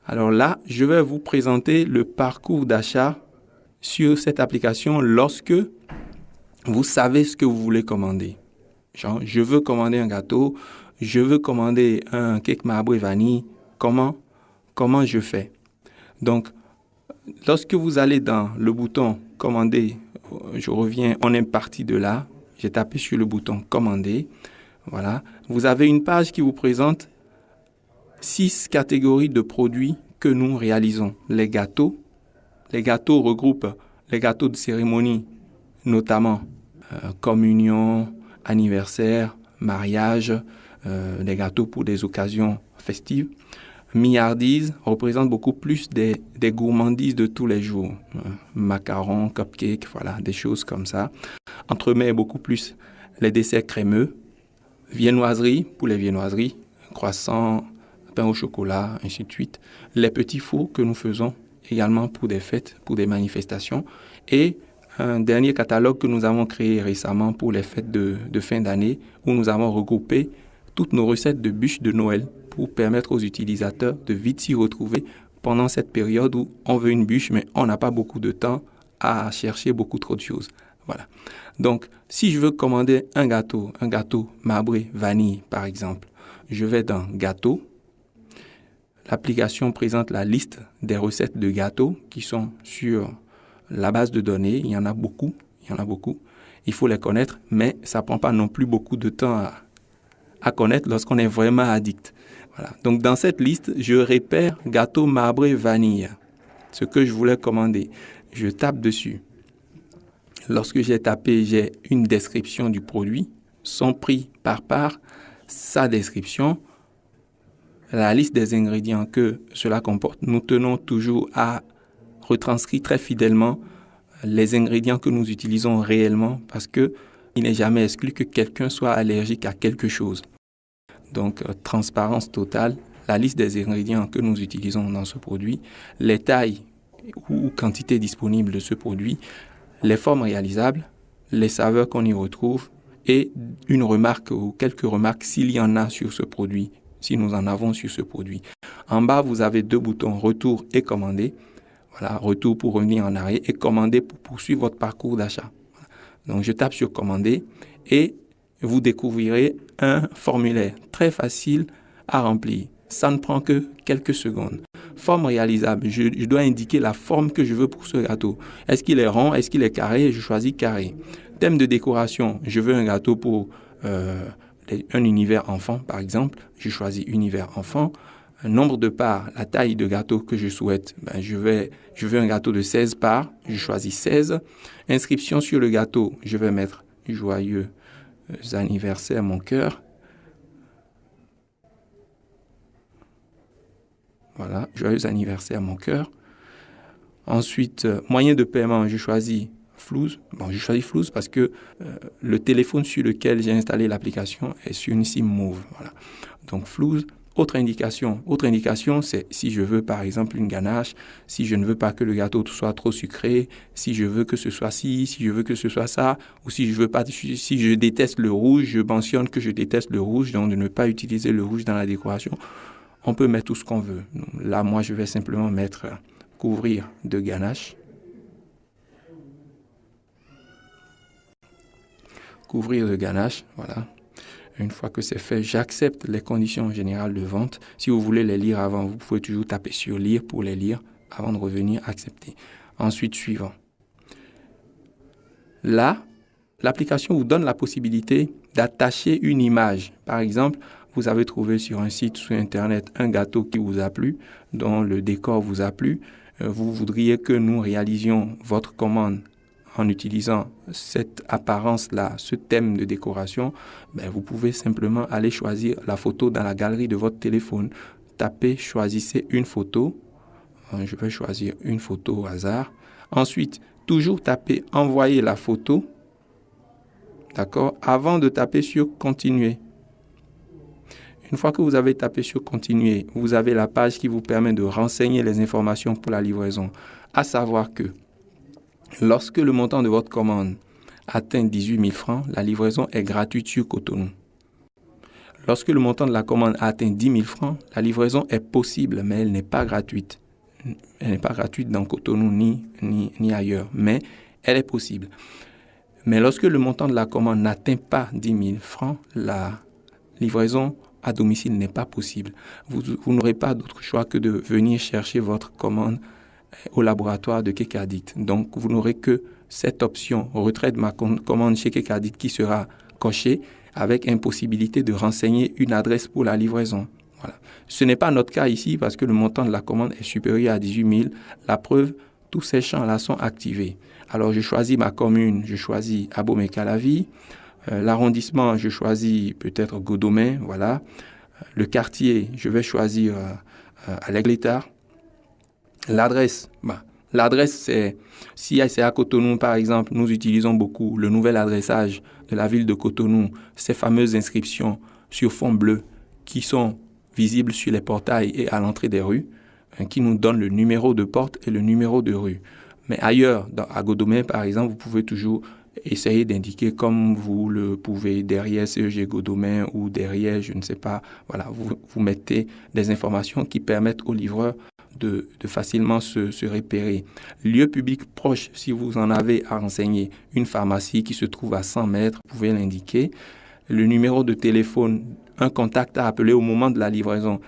Alors là, je vais vous présenter le parcours d'achat sur cette application lorsque vous savez ce que vous voulez commander. Genre, je veux commander un gâteau, je veux commander un cake marbre et vanille. Comment je fais? Donc, lorsque vous allez dans le bouton commander, je reviens, on est parti de là. J'ai tapé sur le bouton commander. Voilà. Vous avez une page qui vous présente 6 catégories de produits que nous réalisons. Les gâteaux regroupent les gâteaux de cérémonie, notamment communion, anniversaire, mariage, des gâteaux pour des occasions festives. Milliardises représente beaucoup plus des gourmandises de tous les jours. Macarons, cupcakes, voilà, des choses comme ça. Entremets beaucoup plus les desserts crémeux. Viennoiserie pour les viennoiseries, croissants, pain au chocolat, ainsi de suite. Les petits fours que nous faisons également pour des fêtes, pour des manifestations. Et un dernier catalogue que nous avons créé récemment pour les fêtes de fin d'année, où nous avons regroupé toutes nos recettes de bûches de Noël pour permettre aux utilisateurs de vite s'y retrouver pendant cette période où on veut une bûche, mais on n'a pas beaucoup de temps à chercher beaucoup trop de choses. Voilà. Donc, si je veux commander un gâteau marbré vanille, par exemple, je vais dans Gâteaux. L'application présente la liste des recettes de gâteaux qui sont sur la base de données. Il y en a beaucoup. Il faut les connaître, mais ça ne prend pas non plus beaucoup de temps à connaître lorsqu'on est vraiment addict. Voilà. Donc, dans cette liste, je repère gâteau marbré vanille, ce que je voulais commander. Je tape dessus. Lorsque j'ai tapé, j'ai une description du produit, son prix par part, sa description, la liste des ingrédients que cela comporte. Nous tenons toujours à retranscrire très fidèlement les ingrédients que nous utilisons réellement parce qu'il n'est jamais exclu que quelqu'un soit allergique à quelque chose. Donc, transparence totale, la liste des ingrédients que nous utilisons dans ce produit, les tailles ou quantités disponibles de ce produit, les formes réalisables, les saveurs qu'on y retrouve et une remarque ou quelques remarques s'il y en a sur ce produit, si nous en avons sur ce produit. En bas, vous avez 2 boutons, retour et commander. Voilà, retour pour revenir en arrière et commander pour poursuivre votre parcours d'achat. Donc, je tape sur commander et vous découvrirez un formulaire très facile à remplir. Ça ne prend que quelques secondes. Forme réalisable, je dois indiquer la forme que je veux pour ce gâteau. Est-ce qu'il est rond, est-ce qu'il est carré? Je choisis carré. Thème de décoration, je veux un gâteau pour un univers enfant, par exemple. Je choisis univers enfant. Nombre de parts, la taille de gâteau que je souhaite, je veux un gâteau de 16 parts, je choisis 16. Inscription sur le gâteau, je vais mettre joyeux anniversaire mon cœur. Voilà, joyeux anniversaire mon cœur. Ensuite, moyen de paiement, je choisis Flouze. Bon, je choisis Flouze parce que le téléphone sur lequel j'ai installé l'application est sur une SIM Move. Voilà. Donc Flouze. Autre indication, c'est si je veux par exemple une ganache, si je ne veux pas que le gâteau soit trop sucré, si je veux que ce soit ci, si je veux que ce soit ça, ou si je déteste le rouge, je mentionne que je déteste le rouge, donc de ne pas utiliser le rouge dans la décoration. On peut mettre tout ce qu'on veut. Là, moi, je vais simplement mettre couvrir de ganache. Couvrir de ganache, voilà. Une fois que c'est fait, j'accepte les conditions générales de vente. Si vous voulez les lire avant, vous pouvez toujours taper sur lire pour les lire avant de revenir accepter. Ensuite, suivant. Là, l'application vous donne la possibilité d'attacher une image. Par exemple, vous avez trouvé sur un site sur Internet un gâteau qui vous a plu, dont le décor vous a plu. Vous voudriez que nous réalisions votre commande en utilisant cette apparence-là, ce thème de décoration, vous pouvez simplement aller choisir la photo dans la galerie de votre téléphone. Tapez, choisissez une photo. Je vais choisir une photo au hasard. Ensuite, toujours taper envoyer la photo. D'accord? Avant de taper sur continuer. Une fois que vous avez tapé sur continuer, vous avez la page qui vous permet de renseigner les informations pour la livraison. À savoir que lorsque le montant de votre commande atteint 18 000 francs, la livraison est gratuite sur Cotonou. Lorsque le montant de la commande atteint 10 000 francs, la livraison est possible, mais elle n'est pas gratuite. Elle n'est pas gratuite dans Cotonou ni ailleurs, mais elle est possible. Mais lorsque le montant de la commande n'atteint pas 10 000 francs, la livraison à domicile n'est pas possible. Vous n'aurez pas d'autre choix que de venir chercher votre commande au laboratoire de Kekadit. Donc, vous n'aurez que cette option, retrait de ma commande chez Kekadit, qui sera cochée avec impossibilité de renseigner une adresse pour la livraison. Voilà. Ce n'est pas notre cas ici parce que le montant de la commande est supérieur à 18 000. La preuve, tous ces champs-là sont activés. Alors, je choisis ma commune, je choisis Abomey-Calavi. L'arrondissement, je choisis peut-être Godomin, voilà. Le quartier, je vais choisir à l'Aigle-Étard. L'adresse, si c'est à Cotonou, par exemple, nous utilisons beaucoup le nouvel adressage de la ville de Cotonou, ces fameuses inscriptions sur fond bleu qui sont visibles sur les portails et à l'entrée des rues, qui nous donnent le numéro de porte et le numéro de rue. Mais ailleurs, à Godomin, par exemple, vous pouvez toujours essayer d'indiquer comme vous le pouvez derrière CEG Godomin ou derrière, je ne sais pas, voilà, vous mettez des informations qui permettent aux livreurs de facilement se repérer. Lieu public proche, si vous en avez à renseigner, une pharmacie qui se trouve à 100 mètres, vous pouvez l'indiquer. Le numéro de téléphone, un contact à appeler au moment de la livraison.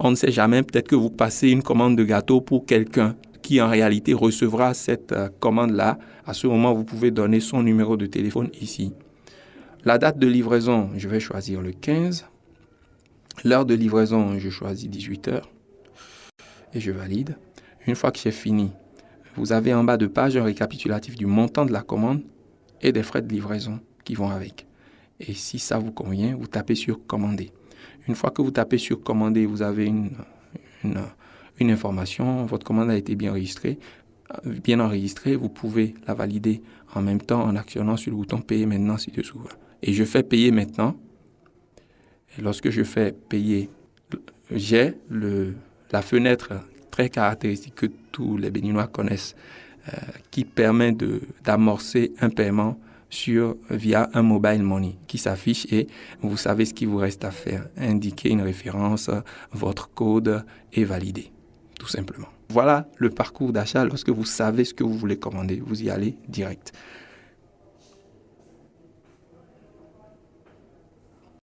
On ne sait jamais, peut-être que vous passez une commande de gâteau pour quelqu'un qui en réalité recevra cette commande-là. À ce moment, vous pouvez donner son numéro de téléphone ici. La date de livraison, je vais choisir le 15. L'heure de livraison, je choisis 18 heures. Et je valide. Une fois que j'ai fini, vous avez en bas de page un récapitulatif du montant de la commande et des frais de livraison qui vont avec. Et si ça vous convient, vous tapez sur « Commander ». Une fois que vous tapez sur « Commander », vous avez une information. Votre commande a été bien enregistrée. Vous pouvez la valider en même temps en actionnant sur le bouton « Payer maintenant » ci-dessous. Et je fais « Payer maintenant ». Et lorsque je fais « Payer », j'ai la fenêtre très caractéristique que tous les Béninois connaissent, qui permet d'amorcer un paiement via un mobile money qui s'affiche et vous savez ce qu'il vous reste à faire. Indiquer une référence, votre code et valider, tout simplement. Voilà le parcours d'achat. Lorsque vous savez ce que vous voulez commander, vous y allez direct.